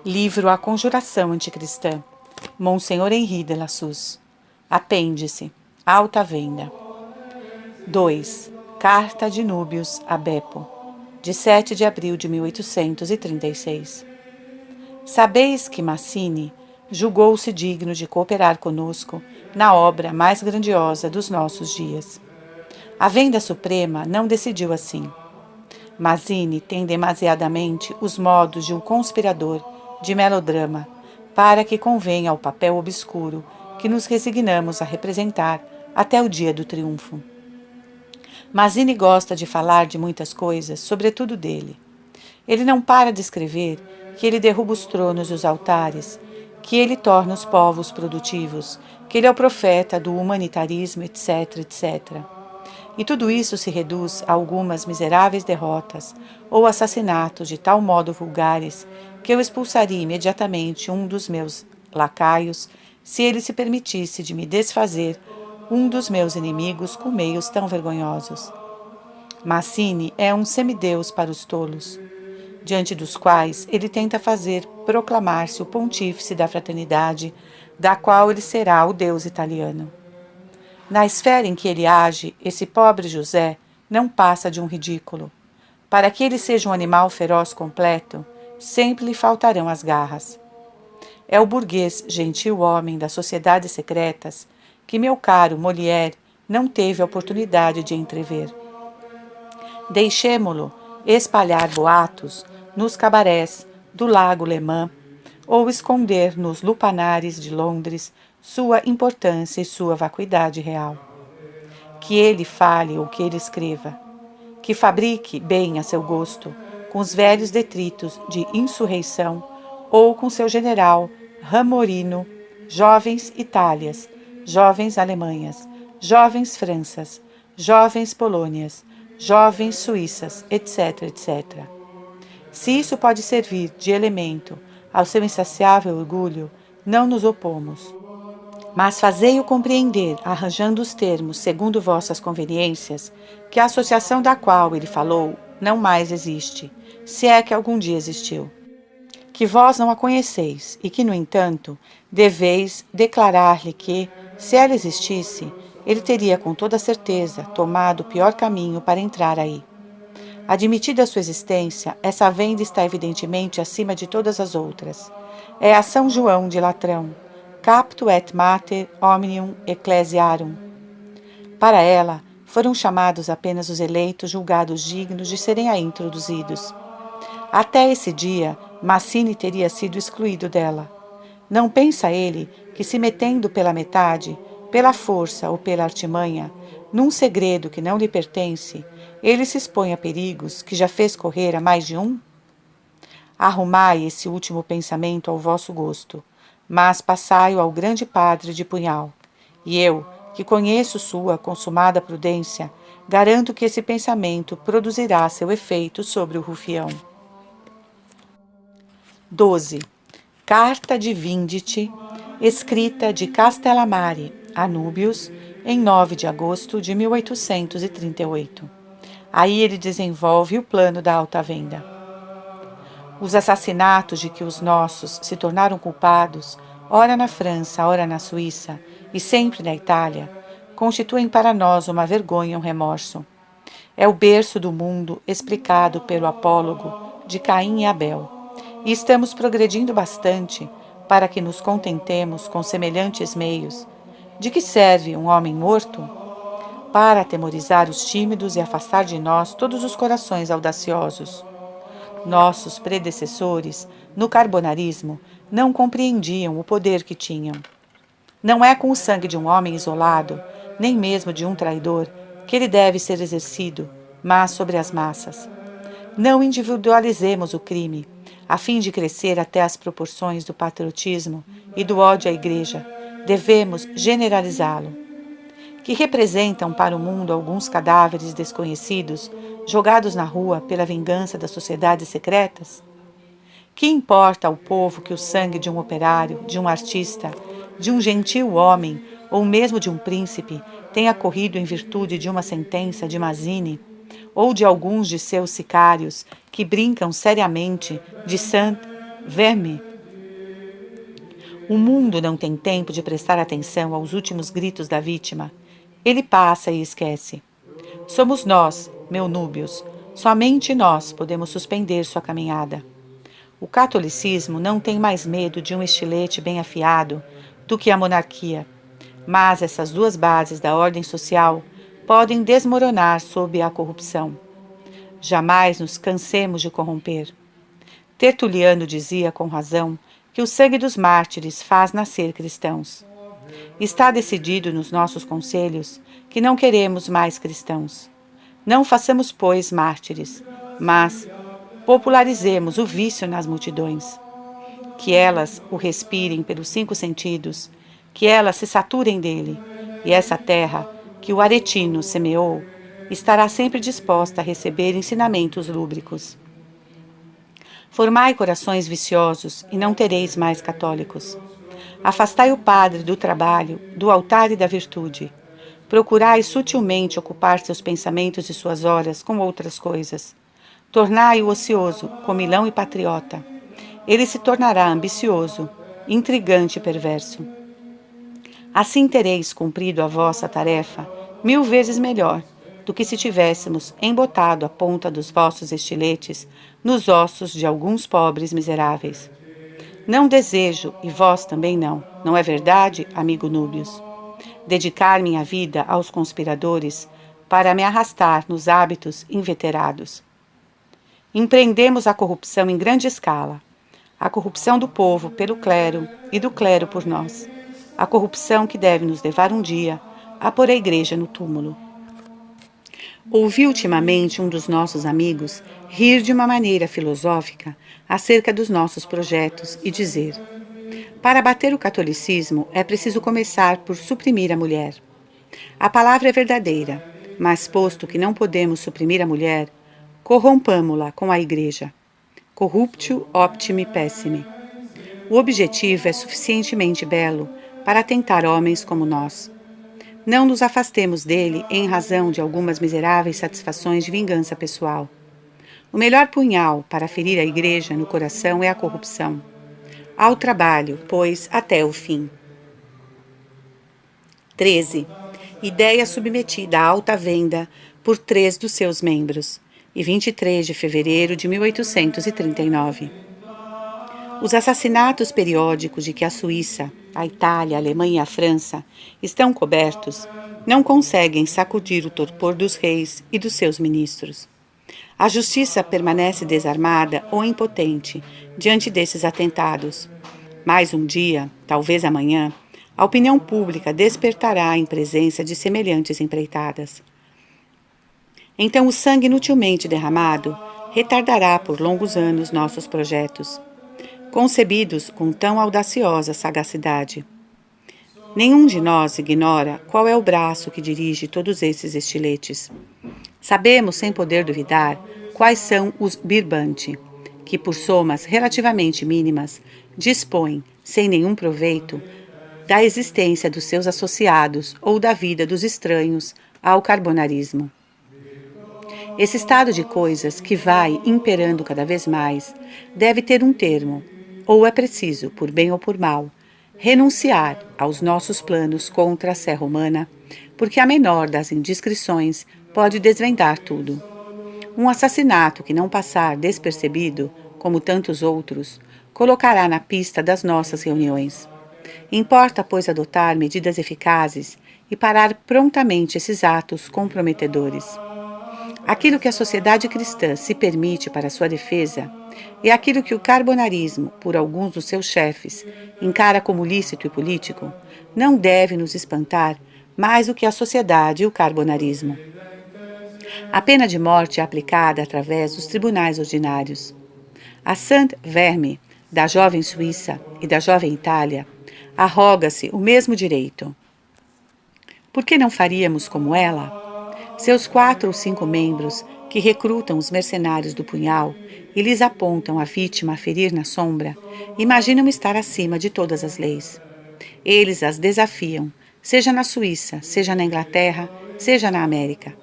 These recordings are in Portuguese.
Livro A Conjuração Anticristã, Monsenhor Henri de Lassus. Apêndice, alta venda. 2. Carta de Núbios a Beppo, de 7 de abril de 1836. Sabeis que Massini julgou-se digno de cooperar conosco na obra mais grandiosa dos nossos dias. A venda suprema não decidiu assim. Mazzini tem demasiadamente os modos de um conspirador de melodrama para que convenha ao papel obscuro que nos resignamos a representar até o dia do triunfo. Mazzini gosta de falar de muitas coisas, sobretudo dele. Ele não para de escrever que ele derruba os tronos e os altares, que ele torna os povos produtivos, que ele é o profeta do humanitarismo, etc., etc. E tudo isso se reduz a algumas miseráveis derrotas ou assassinatos de tal modo vulgares que eu expulsaria imediatamente um dos meus lacaios se ele se permitisse de me desfazer um dos meus inimigos com meios tão vergonhosos. Mazzini é um semideus para os tolos, diante dos quais ele tenta fazer proclamar-se o pontífice da fraternidade, da qual ele será o deus italiano. Na esfera em que ele age, esse pobre José não passa de um ridículo. Para que ele seja um animal feroz completo, sempre lhe faltarão as garras. É o burguês gentil homem das sociedades secretas que meu caro Molière não teve a oportunidade de entrever. Deixemo-lo espalhar boatos nos cabarés do Lago Léman ou esconder nos lupanares de Londres sua importância e sua vacuidade real. Que ele fale ou que ele escreva. Que fabrique bem a seu gosto, com os velhos detritos de insurreição ou com seu general Ramorino, jovens Itálias, jovens Alemanhas, jovens Franças, jovens Polônias, jovens Suíças, etc., etc. Se isso pode servir de elemento ao seu insaciável orgulho, não nos opomos. Mas fazei-o compreender, arranjando os termos segundo vossas conveniências, que a associação da qual ele falou não mais existe, se é que algum dia existiu. Que vós não a conheceis e que, no entanto, deveis declarar-lhe que, se ela existisse, ele teria com toda certeza tomado o pior caminho para entrar aí. Admitida a sua existência, essa venda está evidentemente acima de todas as outras. É a São João de Latrão, captu et mater omnium ecclesiarum. Para ela, foram chamados apenas os eleitos julgados dignos de serem aí introduzidos. Até esse dia, Mazzini teria sido excluído dela. Não pensa ele que, se metendo pela metade, pela força ou pela artimanha, num segredo que não lhe pertence, ele se expõe a perigos que já fez correr a mais de um? Arrumai esse último pensamento ao vosso gosto, mas passai-o ao grande padre de punhal. E eu, que conheço sua consumada prudência, garanto que esse pensamento produzirá seu efeito sobre o rufião. 12. Carta de Vindite, escrita de Castellammare a Núbios, em 9 de agosto de 1838. Aí ele desenvolve o plano da alta venda. Os assassinatos de que os nossos se tornaram culpados, ora na França, ora na Suíça, e sempre na Itália, constituem para nós uma vergonha e um remorso. É o berço do mundo explicado pelo apólogo de Caim e Abel, e estamos progredindo bastante para que nos contentemos com semelhantes meios. De que serve um homem morto? Para atemorizar os tímidos e afastar de nós todos os corações audaciosos. Nossos predecessores, no carbonarismo, não compreendiam o poder que tinham. Não é com o sangue de um homem isolado, nem mesmo de um traidor, que ele deve ser exercido, mas sobre as massas. Não individualizemos o crime, a fim de crescer até as proporções do patriotismo e do ódio à Igreja. Devemos generalizá-lo. Que representam para o mundo alguns cadáveres desconhecidos, jogados na rua pela vingança das sociedades secretas? Que importa ao povo que o sangue de um operário, de um artista, de um gentil homem ou mesmo de um príncipe tenha corrido em virtude de uma sentença de Mazzini ou de alguns de seus sicários que brincam seriamente de Saint-Verme O mundo não tem tempo de prestar atenção aos últimos gritos da vítima. Ele passa e esquece. Somos nós, meu núbios, somente nós podemos suspender sua caminhada. O catolicismo não tem mais medo de um estilete bem afiado do que a monarquia, mas essas duas bases da ordem social podem desmoronar sob a corrupção. Jamais nos cansemos de corromper. Tertuliano dizia com razão que o sangue dos mártires faz nascer cristãos. Está decidido nos nossos conselhos que não queremos mais cristãos. Não façamos, pois, mártires, mas popularizemos o vício nas multidões. Que elas o respirem pelos 5 sentidos, que elas se saturem dele, e essa terra que o Aretino semeou estará sempre disposta a receber ensinamentos lúbricos. Formai corações viciosos e não tereis mais católicos. Afastai o padre do trabalho, do altar e da virtude. Procurai sutilmente ocupar seus pensamentos e suas horas com outras coisas. Tornai-o ocioso, comilão e patriota. Ele se tornará ambicioso, intrigante e perverso. Assim tereis cumprido a vossa tarefa 1000 vezes melhor do que se tivéssemos embotado a ponta dos vossos estiletes nos ossos de alguns pobres miseráveis. Não desejo, e vós também não é verdade, amigo Núbios? Dedicar minha vida aos conspiradores para me arrastar nos hábitos inveterados. Empreendemos a corrupção em grande escala, a corrupção do povo pelo clero e do clero por nós, a corrupção que deve nos levar um dia a pôr a igreja no túmulo. Ouvi ultimamente um dos nossos amigos rir de uma maneira filosófica acerca dos nossos projetos e dizer: para bater o catolicismo é preciso começar por suprimir a mulher. A palavra é verdadeira, mas posto que não podemos suprimir a mulher, corrompamo-la com a igreja. Corruptio optimi pessimi. O objetivo é suficientemente belo para tentar homens como nós. Não nos afastemos dele em razão de algumas miseráveis satisfações de vingança pessoal. O melhor punhal para ferir a igreja no coração é a corrupção. Ao trabalho, pois, até o fim. 13. Ideia submetida à alta venda por 3 dos seus membros, e 23 de fevereiro de 1839. Os assassinatos periódicos de que a Suíça, a Itália, a Alemanha e a França estão cobertos não conseguem sacudir o torpor dos reis e dos seus ministros. A justiça permanece desarmada ou impotente diante desses atentados. Mas um dia, talvez amanhã, a opinião pública despertará em presença de semelhantes empreitadas. Então o sangue inutilmente derramado retardará por longos anos nossos projetos, concebidos com tão audaciosa sagacidade. Nenhum de nós ignora qual é o braço que dirige todos esses estiletes. Sabemos, sem poder duvidar, quais são os birbanti, que por somas relativamente mínimas dispõem, sem nenhum proveito, da existência dos seus associados ou da vida dos estranhos ao carbonarismo. Esse estado de coisas que vai imperando cada vez mais deve ter um termo, ou é preciso, por bem ou por mal, renunciar aos nossos planos contra a serra humana, porque a menor das indiscrições pode desvendar tudo. Um assassinato que não passar despercebido, como tantos outros, colocará na pista das nossas reuniões. Importa, pois, adotar medidas eficazes e parar prontamente esses atos comprometedores. Aquilo que a sociedade cristã se permite para sua defesa e aquilo que o carbonarismo, por alguns dos seus chefes, encara como lícito e político, não deve nos espantar mais do que a sociedade e o carbonarismo. A pena de morte é aplicada através dos tribunais ordinários. A Sainte Verme, da jovem Suíça e da jovem Itália, arroga-se o mesmo direito. Por que não faríamos como ela? Seus 4 ou 5 membros, que recrutam os mercenários do punhal e lhes apontam a vítima a ferir na sombra, imaginam estar acima de todas as leis. Eles as desafiam, seja na Suíça, seja na Inglaterra, seja na América.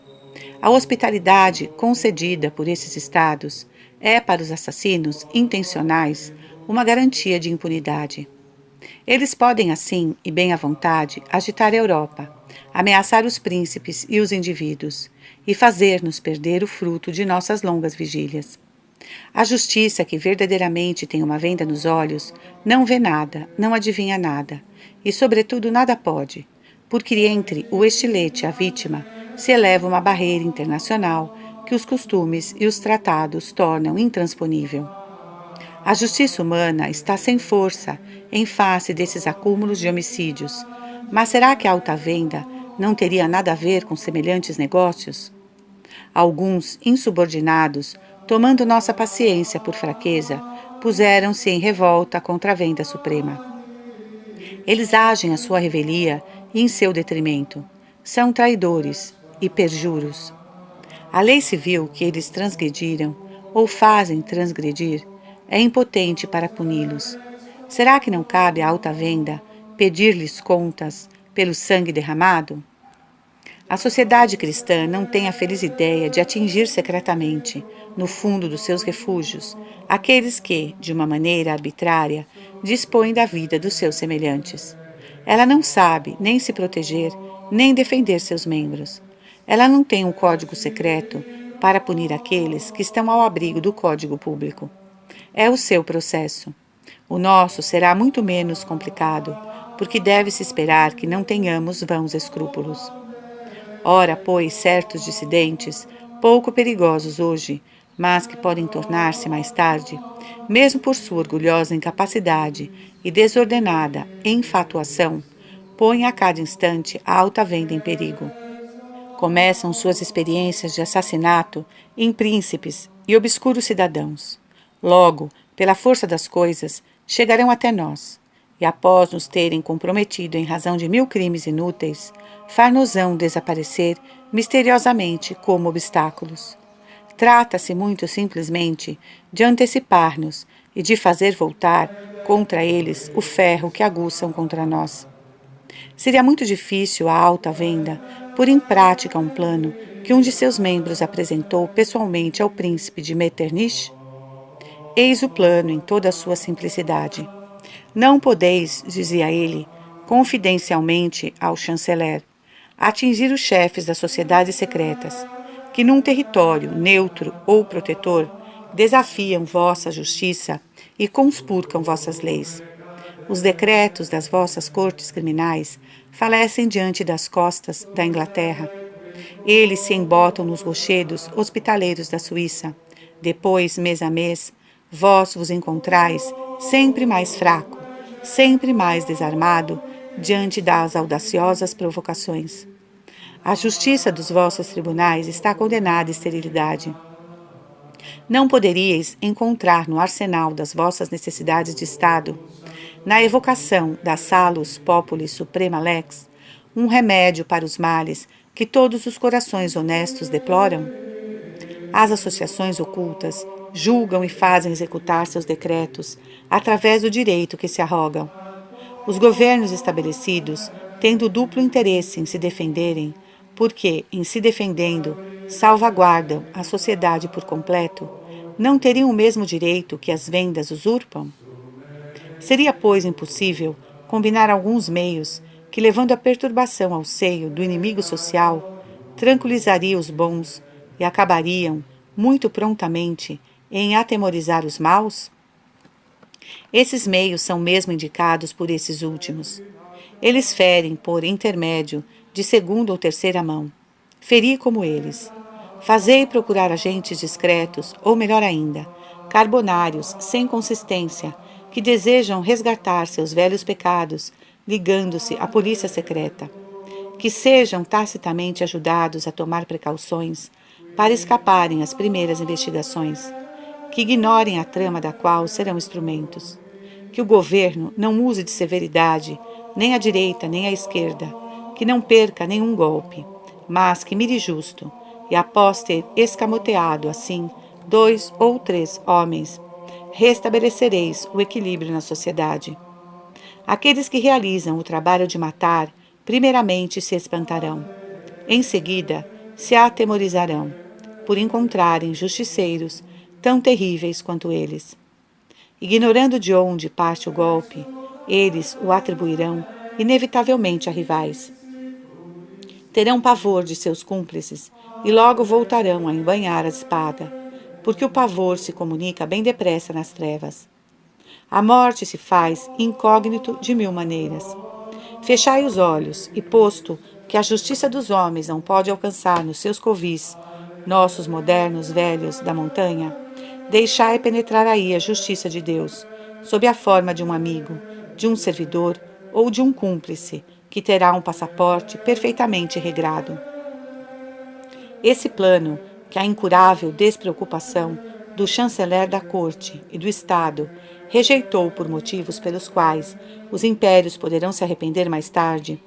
A hospitalidade concedida por esses estados é, para os assassinos intencionais, uma garantia de impunidade. Eles podem, assim, e bem à vontade, agitar a Europa, ameaçar os príncipes e os indivíduos, e fazer-nos perder o fruto de nossas longas vigílias. A justiça, que verdadeiramente tem uma venda nos olhos, não vê nada, não adivinha nada, e, sobretudo, nada pode, porque entre o estilete e a vítima se eleva uma barreira internacional que os costumes e os tratados tornam intransponível. A justiça humana está sem força em face desses acúmulos de homicídios, mas será que a alta venda não teria nada a ver com semelhantes negócios? Alguns insubordinados, tomando nossa paciência por fraqueza, puseram-se em revolta contra a venda suprema. Eles agem à sua revelia e em seu detrimento. São traidores e perjuros. A lei civil que eles transgrediram, ou fazem transgredir, é impotente para puni-los. Será que não cabe à alta venda pedir-lhes contas pelo sangue derramado? A sociedade cristã não tem a feliz ideia de atingir secretamente, no fundo dos seus refúgios, aqueles que, de uma maneira arbitrária, dispõem da vida dos seus semelhantes. Ela não sabe nem se proteger, nem defender seus membros. Ela não tem um código secreto para punir aqueles que estão ao abrigo do código público. É o seu processo. O nosso será muito menos complicado, porque deve-se esperar que não tenhamos vãos escrúpulos. Ora, pois, certos dissidentes, pouco perigosos hoje, mas que podem tornar-se mais tarde, mesmo por sua orgulhosa incapacidade e desordenada enfatuação, põem a cada instante a alta venda em perigo. Começam suas experiências de assassinato em príncipes e obscuros cidadãos. Logo, pela força das coisas, chegarão até nós, e após nos terem comprometido em razão de 1000 crimes inúteis, far-nos-ão desaparecer misteriosamente como obstáculos. Trata-se muito simplesmente de antecipar-nos e de fazer voltar contra eles o ferro que aguçam contra nós. Seria muito difícil a alta venda pôr em prática um plano que um de seus membros apresentou pessoalmente ao príncipe de Metternich? Eis o plano em toda a sua simplicidade. Não podeis, dizia ele, confidencialmente ao chanceler, atingir os chefes das sociedades secretas, que num território neutro ou protetor desafiam vossa justiça e conspurcam vossas leis. Os decretos das vossas cortes criminais falecem diante das costas da Inglaterra. Eles se embotam nos rochedos hospitaleiros da Suíça. Depois, mês a mês, vós vos encontrais sempre mais fraco, sempre mais desarmado diante das audaciosas provocações. A justiça dos vossos tribunais está condenada à esterilidade. Não poderíeis encontrar no arsenal das vossas necessidades de Estado, na evocação da Salus Populi Suprema Lex, um remédio para os males que todos os corações honestos deploram? As associações ocultas julgam e fazem executar seus decretos através do direito que se arrogam. Os governos estabelecidos, tendo duplo interesse em se defenderem, porque, em se defendendo, salvaguardam a sociedade por completo, não teriam o mesmo direito que as vendas usurpam? Seria, pois, impossível combinar alguns meios que, levando a perturbação ao seio do inimigo social, tranquilizaria os bons e acabariam, muito prontamente, em atemorizar os maus? Esses meios são mesmo indicados por esses últimos. Eles ferem por intermédio de segunda ou terceira mão. Feri como eles. Fazei procurar agentes discretos, ou melhor ainda, carbonários sem consistência, que desejam resgatar seus velhos pecados, ligando-se à polícia secreta. Que sejam tacitamente ajudados a tomar precauções para escaparem às primeiras investigações. Que ignorem a trama da qual serão instrumentos. Que o governo não use de severidade, nem à direita nem à esquerda, que não perca nenhum golpe, mas que mire justo, e após ter escamoteado, assim, 2 ou 3 homens, restabelecereis o equilíbrio na sociedade. Aqueles que realizam o trabalho de matar, primeiramente se espantarão. Em seguida, se atemorizarão, por encontrarem justiceiros tão terríveis quanto eles. Ignorando de onde parte o golpe, Eles o atribuirão inevitavelmente a rivais. Terão pavor de seus cúmplices e logo voltarão a embainhar a espada, porque o pavor se comunica bem depressa nas trevas. A morte se faz incógnito de mil maneiras. Fechai os olhos, e posto que a justiça dos homens não pode alcançar nos seus covis, nossos modernos velhos da montanha, deixai penetrar aí a justiça de Deus, sob a forma de um amigo, de um servidor ou de um cúmplice, que terá um passaporte perfeitamente regrado. Esse plano, que a incurável despreocupação do chanceler da corte e do Estado rejeitou por motivos pelos quais os impérios poderão se arrepender mais tarde,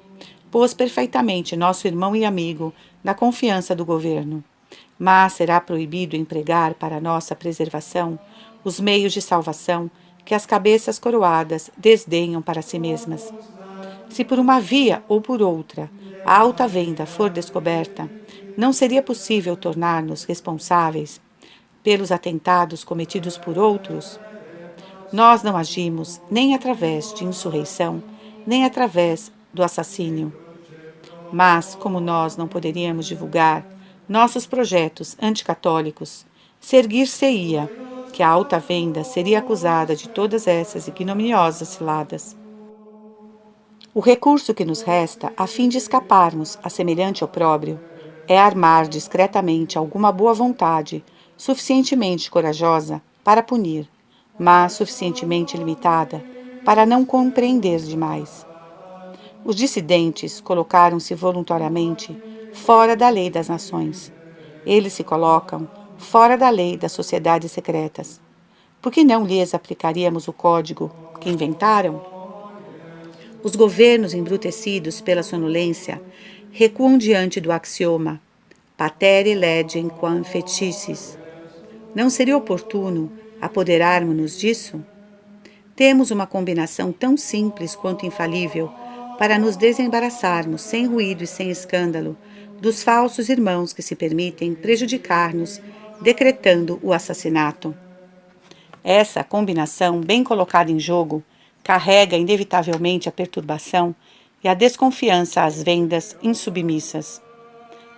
pôs perfeitamente nosso irmão e amigo na confiança do governo. Mas será proibido empregar para nossa preservação os meios de salvação que as cabeças coroadas desdenham para si mesmas. Se por uma via ou por outra a alta venda for descoberta, não seria possível tornar-nos responsáveis pelos atentados cometidos por outros? Nós não agimos nem através de insurreição, nem através do assassínio. Mas, como nós não poderíamos divulgar nossos projetos anticatólicos, seguir-se-ia que a alta venda seria acusada de todas essas ignominiosas ciladas. O recurso que nos resta, a fim de escaparmos a semelhante opróbrio, é armar discretamente alguma boa vontade, suficientemente corajosa para punir, mas suficientemente limitada para não compreender demais. Os dissidentes colocaram-se voluntariamente fora da lei das nações. Eles se colocam fora da lei das sociedades secretas. Por que não lhes aplicaríamos o código que inventaram? Os governos embrutecidos pela sonolência recuam diante do axioma patere legem quam feticis. Não seria oportuno apoderarmos-nos disso? Temos uma combinação tão simples quanto infalível para nos desembaraçarmos sem ruído e sem escândalo dos falsos irmãos que se permitem prejudicar-nos decretando o assassinato. Essa combinação, bem colocada em jogo, carrega inevitavelmente a perturbação e a desconfiança às vendas insubmissas.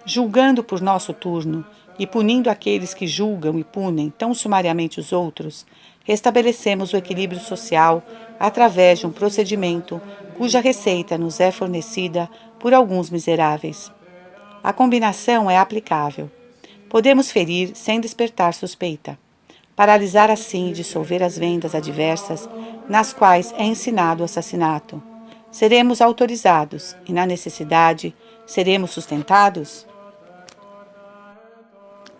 Julgando por nosso turno e punindo aqueles que julgam e punem tão sumariamente os outros, restabelecemos o equilíbrio social através de um procedimento cuja receita nos é fornecida por alguns miseráveis. A combinação é aplicável. Podemos ferir sem despertar suspeita, paralisar assim e dissolver as vendas adversas nas quais é ensinado o assassinato. Seremos autorizados e, na necessidade, seremos sustentados?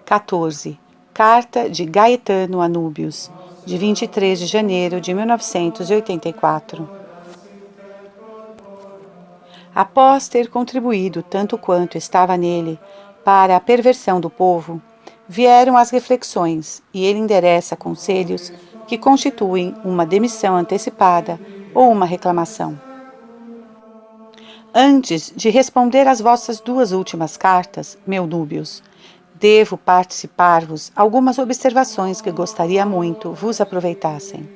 14. Carta de Gaetano a Núbios, de 23 de janeiro de 1984. Após ter contribuído tanto quanto estava nele para a perversão do povo, vieram as reflexões e ele endereça conselhos que constituem uma demissão antecipada ou uma reclamação. Antes de responder às vossas duas últimas cartas, meu Núbios, devo participar-vos algumas observações que gostaria muito vos aproveitassem.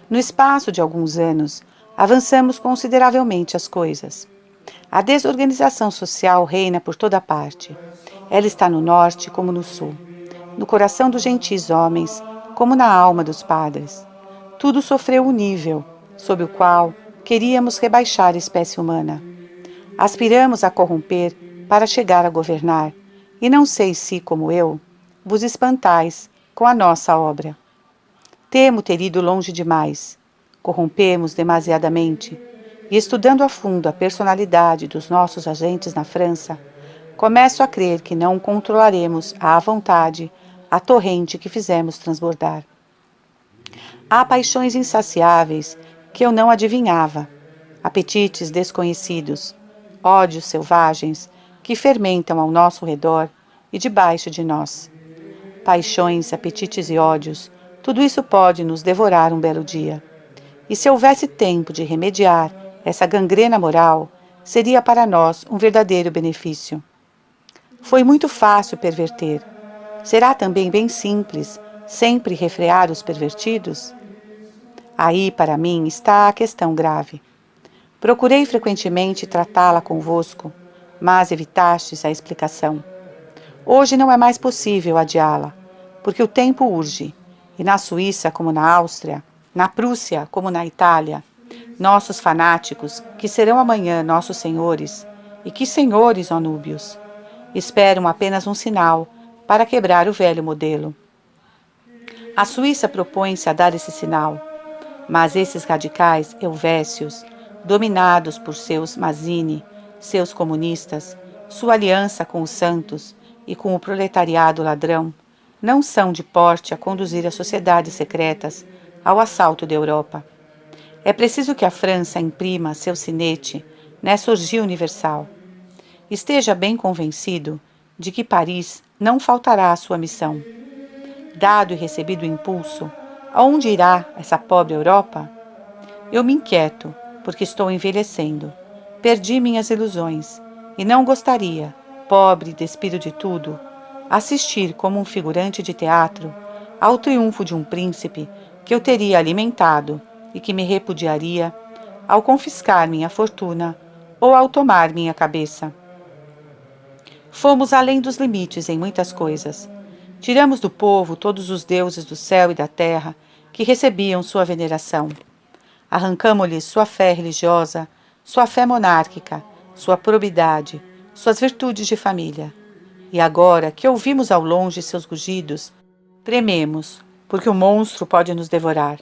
No espaço de alguns anos, avançamos consideravelmente as coisas. A desorganização social reina por toda parte. Ela está no norte como no sul, no coração dos gentis homens, como na alma dos padres. Tudo sofreu o nível, sob o qual queríamos rebaixar a espécie humana. Aspiramos a corromper para chegar a governar, e não sei se, como eu, vos espantais com a nossa obra. Temo ter ido longe demais. Corrompemos demasiadamente, e estudando a fundo a personalidade dos nossos agentes na França, começo a crer que não controlaremos à vontade a torrente que fizemos transbordar. Há paixões insaciáveis que eu não adivinhava, apetites desconhecidos, ódios selvagens que fermentam ao nosso redor e debaixo de nós. Paixões, apetites e ódios, tudo isso pode nos devorar um belo dia. E se houvesse tempo de remediar essa gangrena moral, seria para nós um verdadeiro benefício. Foi muito fácil perverter. Será também bem simples sempre refrear os pervertidos? Aí, para mim, está a questão grave. Procurei frequentemente tratá-la convosco, mas evitastes a explicação. Hoje não é mais possível adiá-la, porque o tempo urge, e na Suíça como na Áustria, na Prússia como na Itália, nossos fanáticos, que serão amanhã nossos senhores, e que senhores, ó núbios, esperam apenas um sinal para quebrar o velho modelo. A Suíça propõe-se a dar esse sinal, mas esses radicais helvécios, dominados por seus Mazzini, seus comunistas, sua aliança com os santos e com o proletariado ladrão, não são de porte a conduzir as sociedades secretas ao assalto da Europa. É preciso que a França imprima seu sinete nessa orgia universal. Esteja bem convencido de que Paris não faltará à sua missão. Dado e recebido o impulso, aonde irá essa pobre Europa? Eu me inquieto, porque estou envelhecendo. Perdi minhas ilusões, e não gostaria, pobre e despido de tudo, assistir como um figurante de teatro ao triunfo de um príncipe que eu teria alimentado e que me repudiaria ao confiscar minha fortuna ou ao tomar minha cabeça. Fomos além dos limites em muitas coisas. Tiramos do povo todos os deuses do céu e da terra que recebiam sua veneração. Arrancamo-lhes sua fé religiosa, sua fé monárquica, sua probidade, suas virtudes de família. E agora que ouvimos ao longe seus rugidos, trememos, porque o monstro pode nos devorar.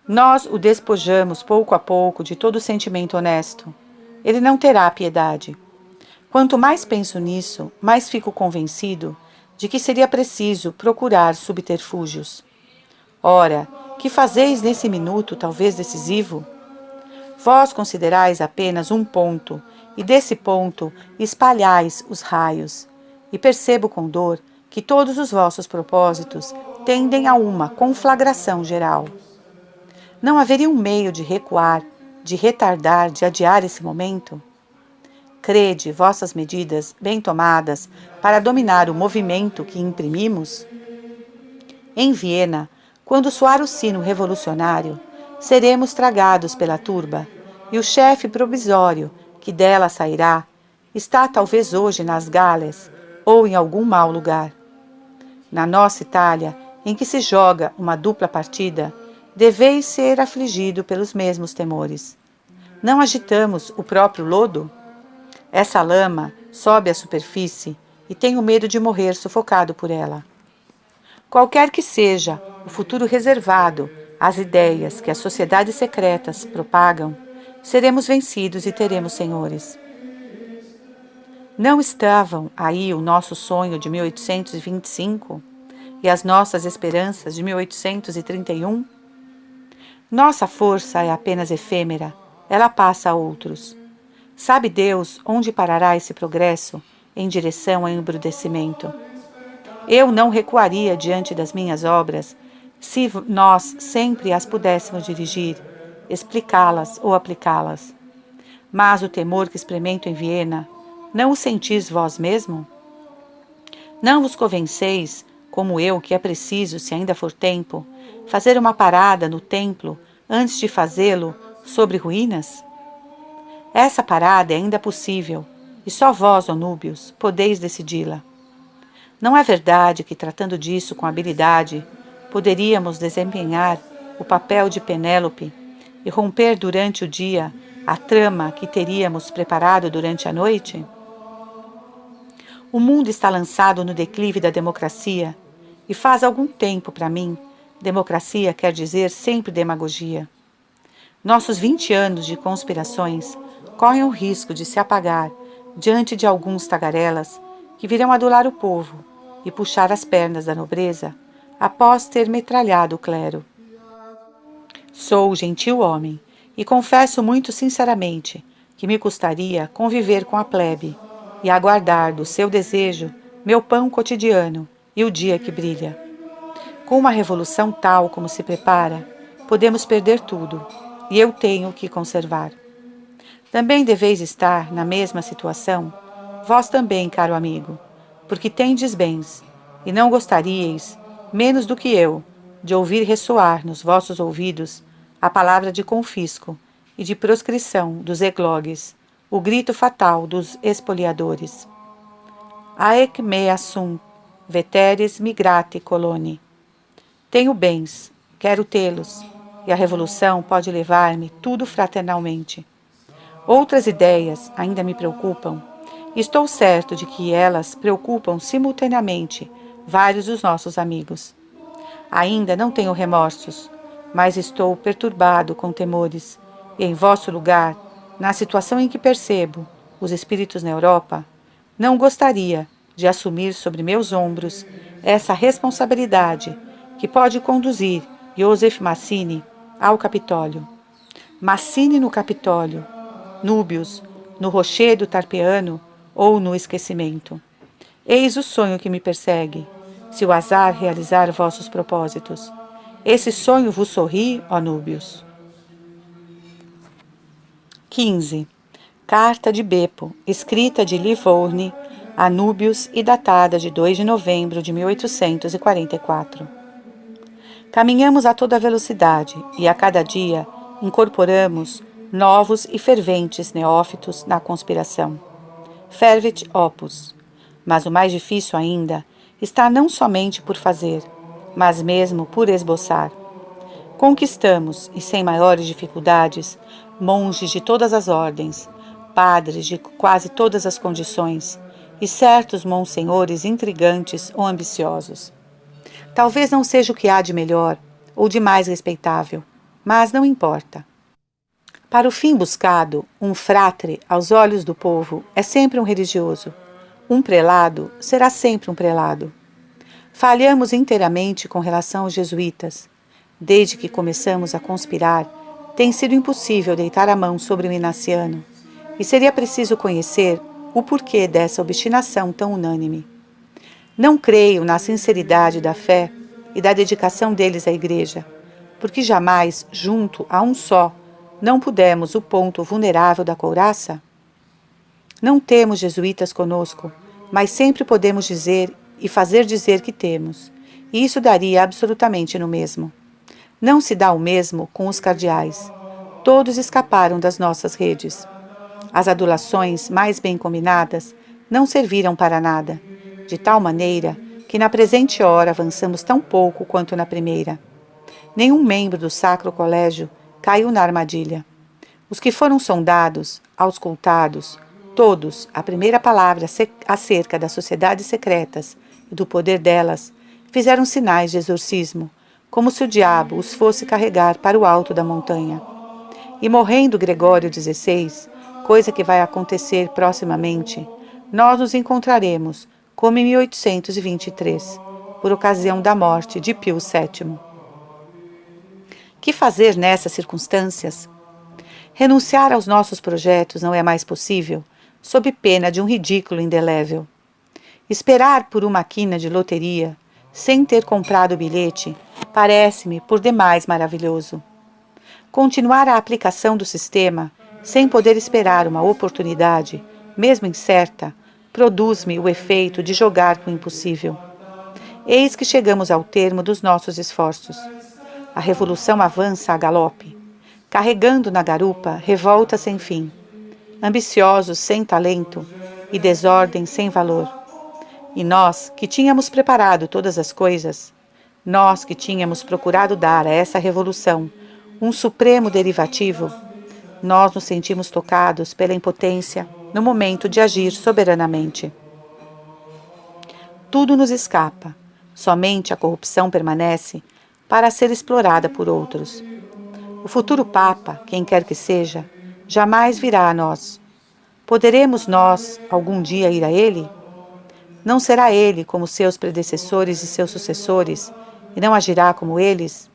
Nós o despojamos pouco a pouco de todo sentimento honesto. Ele não terá piedade. Quanto mais penso nisso, mais fico convencido de que seria preciso procurar subterfúgios. Ora, que fazeis nesse minuto talvez decisivo? Vós considerais apenas um ponto, e desse ponto espalhais os raios. E percebo com dor que todos os vossos propósitos tendem a uma conflagração geral. Não haveria um meio de recuar, de retardar, de adiar esse momento? Crede vossas medidas bem tomadas para dominar o movimento que imprimimos? Em Viena, quando soar o sino revolucionário, seremos tragados pela turba, e o chefe provisório, que dela sairá, está talvez hoje nas Gales ou em algum mau lugar. Na nossa Itália, em que se joga uma dupla partida, deveis ser afligido pelos mesmos temores. Não agitamos o próprio lodo? Essa lama sobe à superfície e tenho medo de morrer sufocado por ela. Qualquer que seja o futuro reservado às ideias que as sociedades secretas propagam, seremos vencidos e teremos senhores. Não estavam aí o nosso sonho de 1825 e as nossas esperanças de 1831? Nossa força é apenas efêmera, ela passa a outros. Sabe Deus onde parará esse progresso em direção ao embrutecimento? Eu não recuaria diante das minhas obras se nós sempre as pudéssemos dirigir, explicá-las ou aplicá-las. Mas o temor que experimento em Viena, não o sentis vós mesmo? Não vos convenceis, como eu, que é preciso, se ainda for tempo, fazer uma parada no templo antes de fazê-lo sobre ruínas? Essa parada é ainda possível, e só vós, ó núbios, podeis decidi-la. Não é verdade que, tratando disso com habilidade, poderíamos desempenhar o papel de Penélope e romper durante o dia a trama que teríamos preparado durante a noite? O mundo está lançado no declive da democracia, e faz algum tempo, para mim, democracia quer dizer sempre demagogia. Nossos 20 anos de conspirações correm o risco de se apagar diante de alguns tagarelas que virão adular o povo e puxar as pernas da nobreza após ter metralhado o clero. Sou gentil homem e confesso muito sinceramente que me custaria conviver com a plebe e aguardar do seu desejo meu pão cotidiano e o dia que brilha. Com uma revolução tal como se prepara, podemos perder tudo, e eu tenho que conservar. Também deveis estar na mesma situação, vós também, caro amigo, porque tendes bens, e não gostaríeis, menos do que eu, de ouvir ressoar nos vossos ouvidos a palavra de confisco e de proscrição dos eglogues, o grito fatal dos espoliadores. Aec mea sunt, veteris migrate coloni. Tenho bens, quero tê-los, e a revolução pode levar-me tudo fraternalmente. Outras ideias ainda me preocupam, e estou certo de que elas preocupam simultaneamente vários dos nossos amigos. Ainda não tenho remorsos, mas estou perturbado com temores, e em vosso lugar, na situação em que percebo os espíritos na Europa, não gostaria de assumir sobre meus ombros essa responsabilidade que pode conduzir Joseph Mazzini ao Capitólio. Mazzini no Capitólio, Núbios, no rochedo tarpeano ou no esquecimento. Eis o sonho que me persegue, se o azar realizar vossos propósitos. Esse sonho vos sorri, ó Núbios. 15. Carta de Beppo, escrita de Livorni a Núbios e datada de 2 de novembro de 1844. Caminhamos a toda velocidade e a cada dia incorporamos novos e ferventes neófitos na conspiração. Fervit opus. Mas o mais difícil ainda está não somente por fazer, mas mesmo por esboçar. Conquistamos, e sem maiores dificuldades, monges de todas as ordens, padres de quase todas as condições, e certos monsenhores intrigantes ou ambiciosos. Talvez não seja o que há de melhor ou de mais respeitável, mas não importa. Para o fim buscado, um fratre, aos olhos do povo, é sempre um religioso. Um prelado será sempre um prelado. Falhamos inteiramente com relação aos jesuítas. Desde que começamos a conspirar, tem sido impossível deitar a mão sobre o inaciano, e seria preciso conhecer o porquê dessa obstinação tão unânime. Não creio na sinceridade da fé e da dedicação deles à Igreja, porque jamais, junto a um só, não pudemos o ponto vulnerável da couraça? Não temos jesuítas conosco, mas sempre podemos dizer e fazer dizer que temos, e isso daria absolutamente no mesmo. Não se dá o mesmo com os cardeais. Todos escaparam das nossas redes. As adulações mais bem combinadas não serviram para nada, de tal maneira que na presente hora avançamos tão pouco quanto na primeira. Nenhum membro do Sacro Colégio caiu na armadilha. Os que foram sondados, auscultados, todos, a primeira palavra acerca das sociedades secretas e do poder delas, fizeram sinais de exorcismo, como se o diabo os fosse carregar para o alto da montanha. E morrendo Gregório XVI, coisa que vai acontecer proximamente, nós nos encontraremos, como em 1823, por ocasião da morte de Pio VII. Que fazer nessas circunstâncias? Renunciar aos nossos projetos não é mais possível, sob pena de um ridículo indelével. Esperar por uma quina de loteria, sem ter comprado o bilhete, parece-me por demais maravilhoso. Continuar a aplicação do sistema, sem poder esperar uma oportunidade, mesmo incerta, produz-me o efeito de jogar com o impossível. Eis que chegamos ao termo dos nossos esforços. A revolução avança a galope, carregando na garupa revolta sem fim, ambiciosos sem talento e desordem sem valor. E nós, que tínhamos preparado todas as coisas, nós que tínhamos procurado dar a essa revolução um supremo derivativo, nós nos sentimos tocados pela impotência no momento de agir soberanamente. Tudo nos escapa, somente a corrupção permanece para ser explorada por outros. O futuro Papa, quem quer que seja, jamais virá a nós. Poderemos nós algum dia ir a ele? Não será ele como seus predecessores e seus sucessores, e não agirá como eles?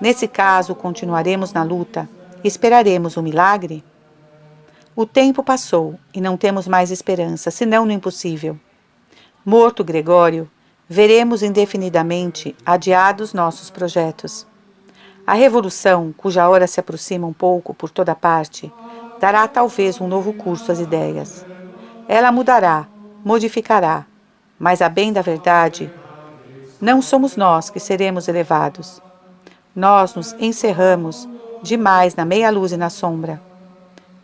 Nesse caso, continuaremos na luta e esperaremos um milagre? O tempo passou e não temos mais esperança, senão no impossível. Morto Gregório, veremos indefinidamente adiados nossos projetos. A revolução, cuja hora se aproxima um pouco por toda parte, dará talvez um novo curso às ideias. Ela mudará, modificará, mas a bem da verdade, não somos nós que seremos elevados. Nós nos encerramos demais na meia-luz e na sombra.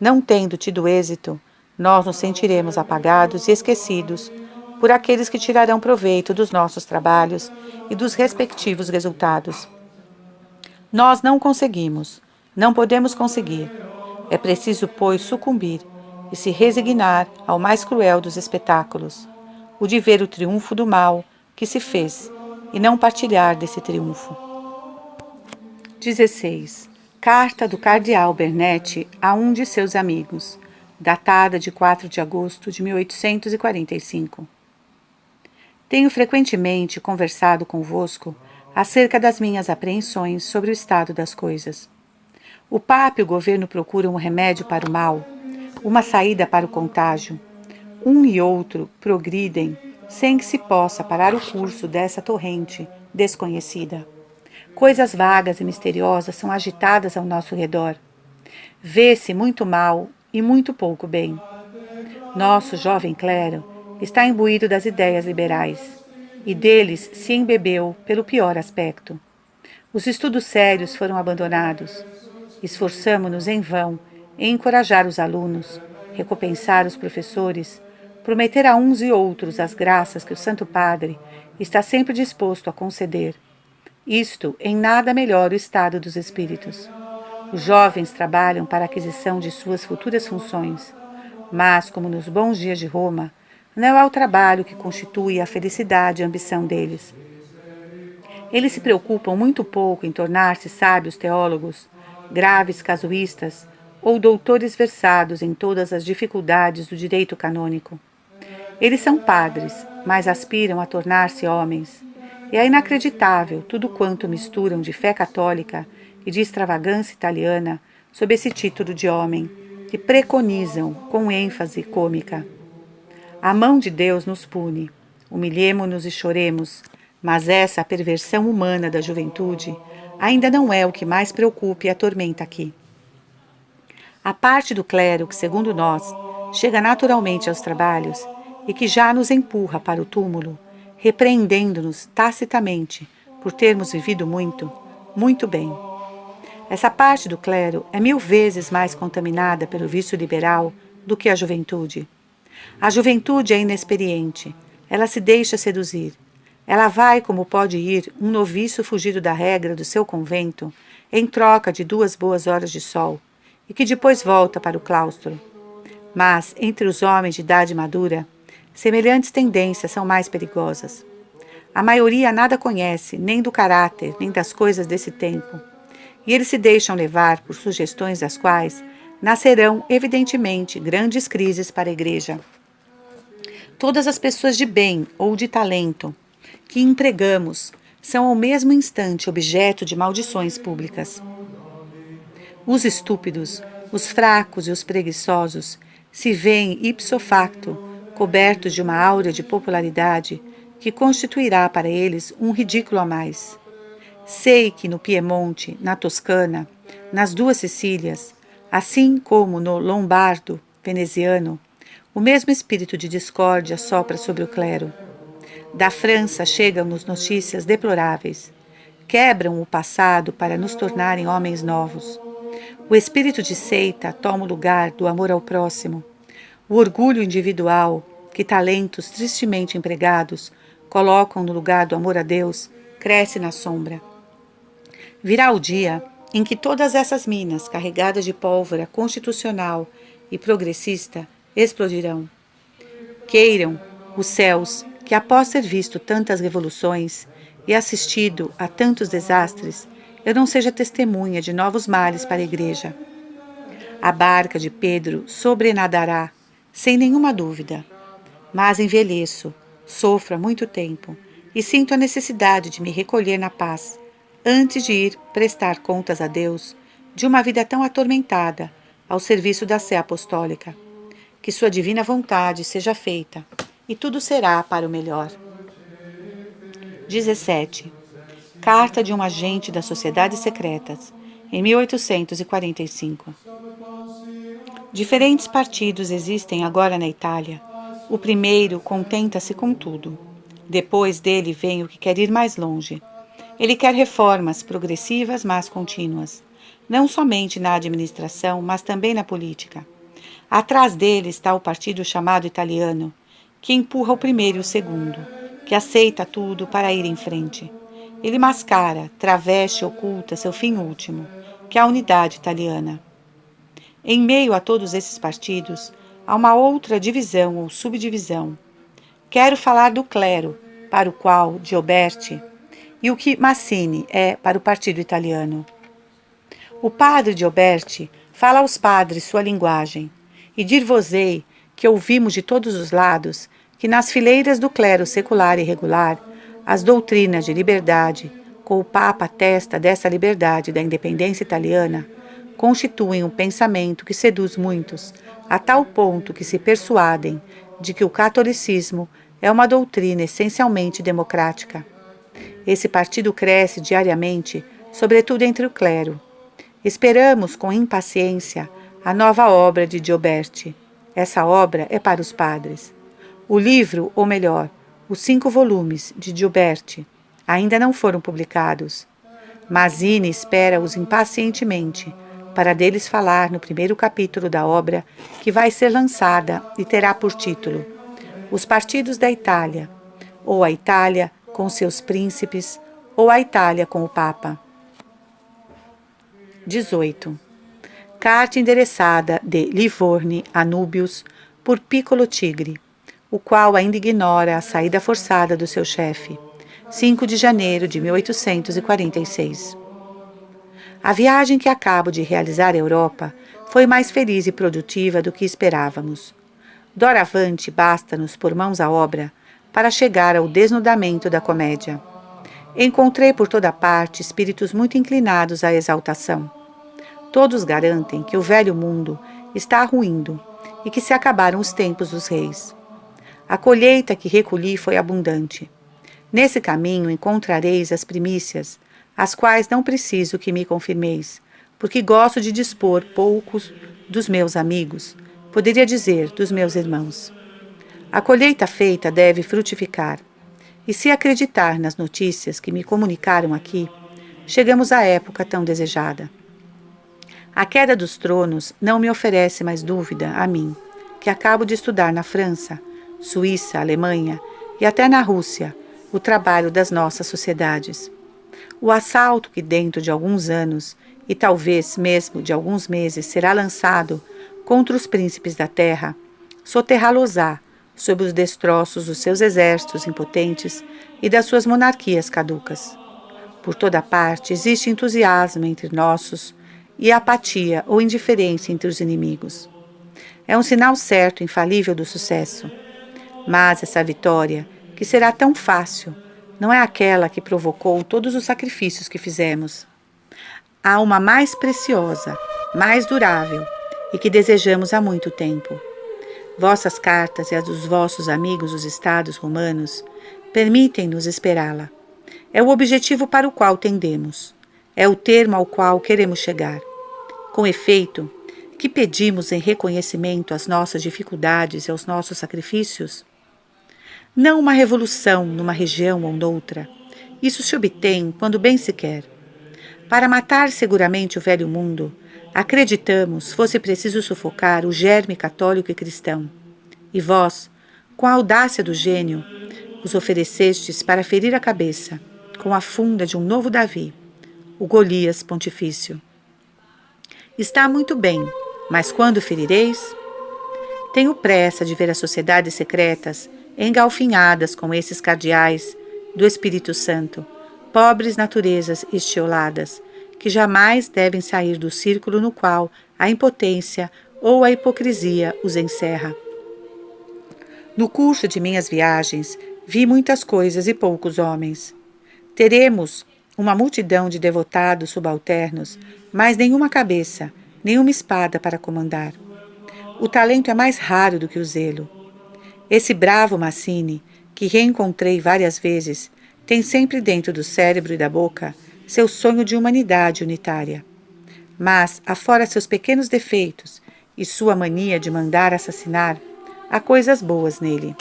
Não tendo tido êxito, nós nos sentiremos apagados e esquecidos por aqueles que tirarão proveito dos nossos trabalhos e dos respectivos resultados. Nós não conseguimos, não podemos conseguir. É preciso, pois, sucumbir e se resignar ao mais cruel dos espetáculos, o de ver o triunfo do mal que se fez e não partilhar desse triunfo. 16. Carta do Cardeal Bernetti a um de seus amigos, datada de 4 de agosto de 1845. Tenho frequentemente conversado convosco acerca das minhas apreensões sobre o estado das coisas. O Papa e o governo procuram um remédio para o mal, uma saída para o contágio. Um e outro progridem sem que se possa parar o curso dessa torrente desconhecida. Coisas vagas e misteriosas são agitadas ao nosso redor. Vê-se muito mal e muito pouco bem. Nosso jovem clero está imbuído das ideias liberais, e deles se embebeu pelo pior aspecto. Os estudos sérios foram abandonados. Esforçamo-nos em vão em encorajar os alunos, recompensar os professores, prometer a uns e outros as graças que o Santo Padre está sempre disposto a conceder. Isto em nada melhora o estado dos espíritos. Os jovens trabalham para a aquisição de suas futuras funções, mas, como nos bons dias de Roma, não é o trabalho que constitui a felicidade e a ambição deles. Eles se preocupam muito pouco em tornar-se sábios teólogos, graves casuístas ou doutores versados em todas as dificuldades do direito canônico. Eles são padres, mas aspiram a tornar-se homens. E é inacreditável tudo quanto misturam de fé católica e de extravagância italiana sob esse título de homem, que preconizam com ênfase cômica. A mão de Deus nos pune, humilhemo-nos e choremos, mas essa perversão humana da juventude ainda não é o que mais preocupa e atormenta aqui. A parte do clero que, segundo nós, chega naturalmente aos trabalhos e que já nos empurra para o túmulo, repreendendo-nos tacitamente por termos vivido muito, muito bem. Essa parte do clero é 1000 vezes mais contaminada pelo vício liberal do que a juventude. A juventude é inexperiente, ela se deixa seduzir. Ela vai como pode ir um noviço fugido da regra do seu convento em troca de 2 boas horas de sol e que depois volta para o claustro. Mas, entre os homens de idade madura, semelhantes tendências são mais perigosas. A maioria nada conhece, nem do caráter, nem das coisas desse tempo, e eles se deixam levar por sugestões das quais nascerão, evidentemente, grandes crises para a Igreja. Todas as pessoas de bem ou de talento que empregamos são ao mesmo instante objeto de maldições públicas. Os estúpidos, os fracos e os preguiçosos se veem ipso facto cobertos de uma áurea de popularidade que constituirá para eles um ridículo a mais. Sei que no Piemonte, na Toscana, nas 2 Sicílias, assim como no Lombardo veneziano, o mesmo espírito de discórdia sopra sobre o clero. Da França chegam-nos notícias deploráveis. Quebram o passado para nos tornarem homens novos. O espírito de seita toma o lugar do amor ao próximo. O orgulho individual, que talentos tristemente empregados colocam no lugar do amor a Deus, cresce na sombra. Virá o dia em que todas essas minas carregadas de pólvora constitucional e progressista explodirão. Queiram os céus que, após ter visto tantas revoluções e assistido a tantos desastres, eu não seja testemunha de novos males para a Igreja. A barca de Pedro sobrenadará, sem nenhuma dúvida. Mas envelheço, sofro há muito tempo e sinto a necessidade de me recolher na paz, antes de ir prestar contas a Deus de uma vida tão atormentada ao serviço da sé apostólica. Que sua divina vontade seja feita, e tudo será para o melhor. 17. Carta de um agente das Sociedades Secretas, em 1845. Diferentes partidos existem agora na Itália. O primeiro contenta-se com tudo. Depois dele vem o que quer ir mais longe. Ele quer reformas progressivas, mas contínuas, não somente na administração, mas também na política. Atrás dele está o partido chamado italiano, que empurra o primeiro e o segundo, que aceita tudo para ir em frente. Ele mascara, traveste e oculta seu fim último, que é a unidade italiana. Em meio a todos esses partidos, há uma outra divisão ou subdivisão. Quero falar do clero, para o qual Gioberti, e o que Mazzini é para o partido italiano. O padre Gioberti fala aos padres sua linguagem, e dir-vos-ei que ouvimos de todos os lados que nas fileiras do clero secular e regular, as doutrinas de liberdade, com o Papa atesta dessa liberdade da independência italiana, constituem um pensamento que seduz muitos, a tal ponto que se persuadem de que o catolicismo é uma doutrina essencialmente democrática. Esse partido cresce diariamente, sobretudo entre o clero. Esperamos com impaciência a nova obra de Gioberti. Essa obra é para os padres. O livro, ou melhor, os 5 volumes de Gioberti, ainda não foram publicados. Mazzini espera-os impacientemente para deles falar no primeiro capítulo da obra que vai ser lançada e terá por título Os Partidos da Itália, ou a Itália com seus príncipes, ou a Itália com o Papa. 18. Carta endereçada de Livorni a Núbios por Piccolo Tigre, o qual ainda ignora a saída forçada do seu chefe. 5 de janeiro de 1846. A viagem que acabo de realizar à Europa foi mais feliz e produtiva do que esperávamos. Doravante basta-nos pôr mãos à obra para chegar ao desnudamento da comédia. Encontrei por toda parte espíritos muito inclinados à exaltação. Todos garantem que o velho mundo está ruindo e que se acabaram os tempos dos reis. A colheita que recolhi foi abundante. Nesse caminho encontrareis as primícias, as quais não preciso que me confirmeis, porque gosto de dispor poucos dos meus amigos, poderia dizer dos meus irmãos. A colheita feita deve frutificar, e se acreditar nas notícias que me comunicaram aqui, chegamos à época tão desejada. A queda dos tronos não me oferece mais dúvida a mim, que acabo de estudar na França, Suíça, Alemanha e até na Rússia, o trabalho das nossas sociedades. O assalto que dentro de alguns anos, e talvez mesmo de alguns meses, será lançado contra os príncipes da terra, soterrá-los-á sob os destroços dos seus exércitos impotentes e das suas monarquias caducas. Por toda parte existe entusiasmo entre nossos e apatia ou indiferença entre os inimigos. É um sinal certo, infalível do sucesso. Mas essa vitória, que será tão fácil, não é aquela que provocou todos os sacrifícios que fizemos. Há uma mais preciosa, mais durável e que desejamos há muito tempo. Vossas cartas e as dos vossos amigos os estados romanos permitem-nos esperá-la. É o objetivo para o qual tendemos. É o termo ao qual queremos chegar. Com efeito, que pedimos em reconhecimento às nossas dificuldades e aos nossos sacrifícios? Não uma revolução numa região ou noutra. Isso se obtém quando bem se quer. Para matar seguramente o velho mundo, acreditamos fosse preciso sufocar o germe católico e cristão. E vós, com a audácia do gênio, os oferecestes para ferir a cabeça, com a funda de um novo Davi, o Golias pontifício. Está muito bem, mas quando ferireis? Tenho pressa de ver as sociedades secretas engalfinhadas com esses cardeais do Espírito Santo, pobres naturezas estioladas, que jamais devem sair do círculo no qual a impotência ou a hipocrisia os encerra. No curso de minhas viagens, vi muitas coisas e poucos homens. Teremos uma multidão de devotados subalternos, mas nenhuma cabeça, nenhuma espada para comandar. O talento é mais raro do que o zelo. Esse bravo Mazzini, que reencontrei várias vezes, tem sempre dentro do cérebro e da boca seu sonho de humanidade unitária. Mas, afora seus pequenos defeitos e sua mania de mandar assassinar, há coisas boas nele.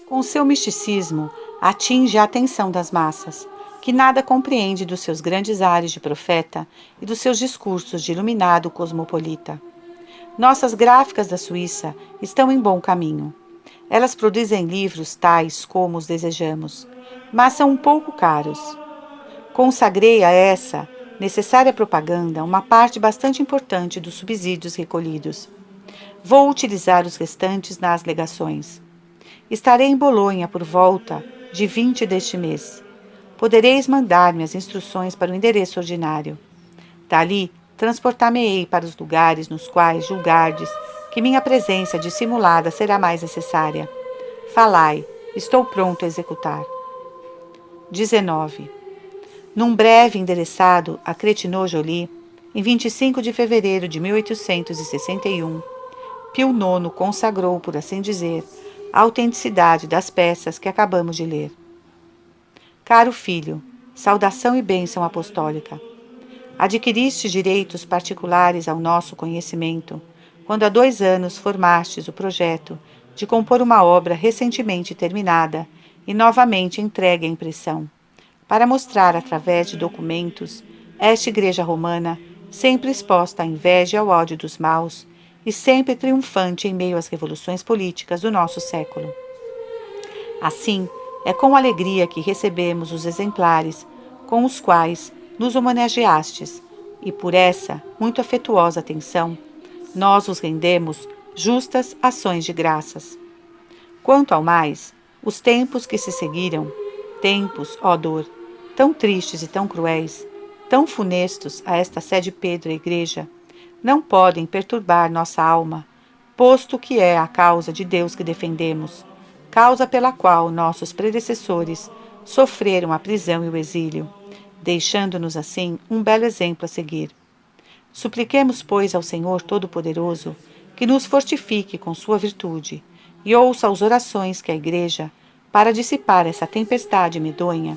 Com seu misticismo, atinge a atenção das massas, que nada compreende dos seus grandes ares de profeta e dos seus discursos de iluminado cosmopolita. Nossas gráficas da Suíça estão em bom caminho. Elas produzem livros tais como os desejamos, mas são um pouco caros. Consagrei a essa necessária propaganda uma parte bastante importante dos subsídios recolhidos. Vou utilizar os restantes nas legações. Estarei em Bolonha por volta de 20 deste mês. Podereis mandar-me as instruções para o endereço ordinário. Dali, transportar-me-ei para os lugares nos quais julgardes que minha presença dissimulada será mais necessária. Falai, estou pronto a executar. 19. Num breve endereçado a Crétinô-Joly, em 25 de fevereiro de 1861, Pio IX consagrou, por assim dizer, a autenticidade das peças que acabamos de ler. Caro filho, saudação e bênção apostólica. Adquiriste direitos particulares ao nosso conhecimento, quando há 2 anos formastes o projeto de compor uma obra recentemente terminada e novamente entregue à impressão, para mostrar através de documentos esta Igreja Romana, sempre exposta à inveja e ao ódio dos maus, e sempre triunfante em meio às revoluções políticas do nosso século. Assim, é com alegria que recebemos os exemplares com os quais nos homenageastes, e por essa muito afetuosa atenção, nós vos rendemos justas ações de graças. Quanto ao mais, os tempos que se seguiram, tempos, ó dor, tão tristes e tão cruéis, tão funestos a esta sé de Pedro e a Igreja, não podem perturbar nossa alma, posto que é a causa de Deus que defendemos, causa pela qual nossos predecessores sofreram a prisão e o exílio, deixando-nos assim um belo exemplo a seguir. Supliquemos, pois, ao Senhor Todo-Poderoso que nos fortifique com sua virtude e ouça as orações que a Igreja, para dissipar essa tempestade medonha,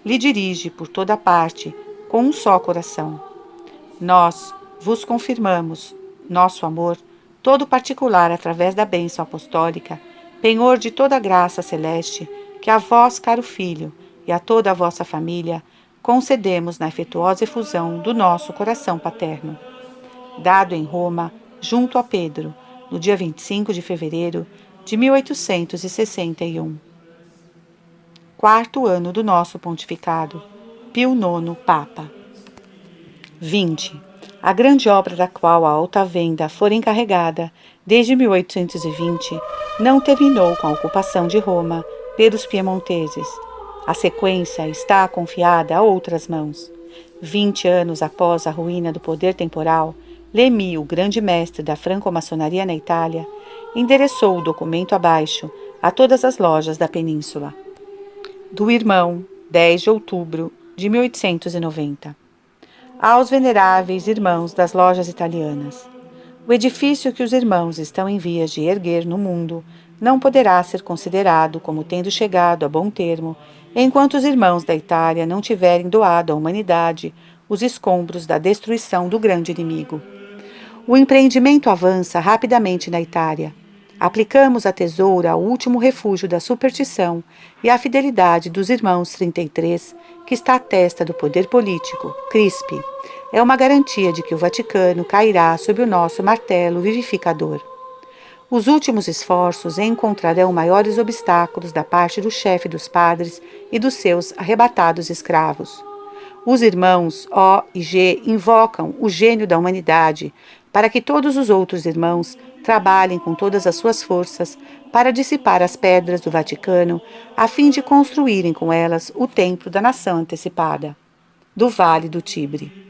lhe dirige por toda parte com um só coração. Nós vos confirmamos nosso amor, todo particular através da bênção apostólica, penhor de toda a graça celeste, que a vós, caro filho, e a toda a vossa família, concedemos na afetuosa efusão do nosso coração paterno. Dado em Roma, junto a Pedro, no dia 25 de fevereiro de 1861. 4º ano do nosso pontificado, Pio IX, Papa. 20. A grande obra da qual a alta venda fora encarregada desde 1820 não terminou com a ocupação de Roma pelos piemonteses. A sequência está confiada a outras mãos. 20 anos após a ruína do poder temporal, Lemy, o grande mestre da franco-maçonaria na Itália, endereçou o documento abaixo a todas as lojas da península. Do irmão, 10 de outubro de 1890. Aos veneráveis irmãos das lojas italianas. O edifício que os irmãos estão em vias de erguer no mundo não poderá ser considerado como tendo chegado a bom termo enquanto os irmãos da Itália não tiverem doado à humanidade os escombros da destruição do grande inimigo. O empreendimento avança rapidamente na Itália. Aplicamos a tesoura ao último refúgio da superstição e à fidelidade dos irmãos 33, que está à testa do poder político, Crispi. É uma garantia de que o Vaticano cairá sob o nosso martelo vivificador. Os últimos esforços encontrarão maiores obstáculos da parte do chefe dos padres e dos seus arrebatados escravos. Os irmãos O e G invocam o gênio da humanidade para que todos os outros irmãos trabalhem com todas as suas forças para dissipar as pedras do Vaticano, a fim de construírem com elas o templo da nação antecipada, do Vale do Tibre.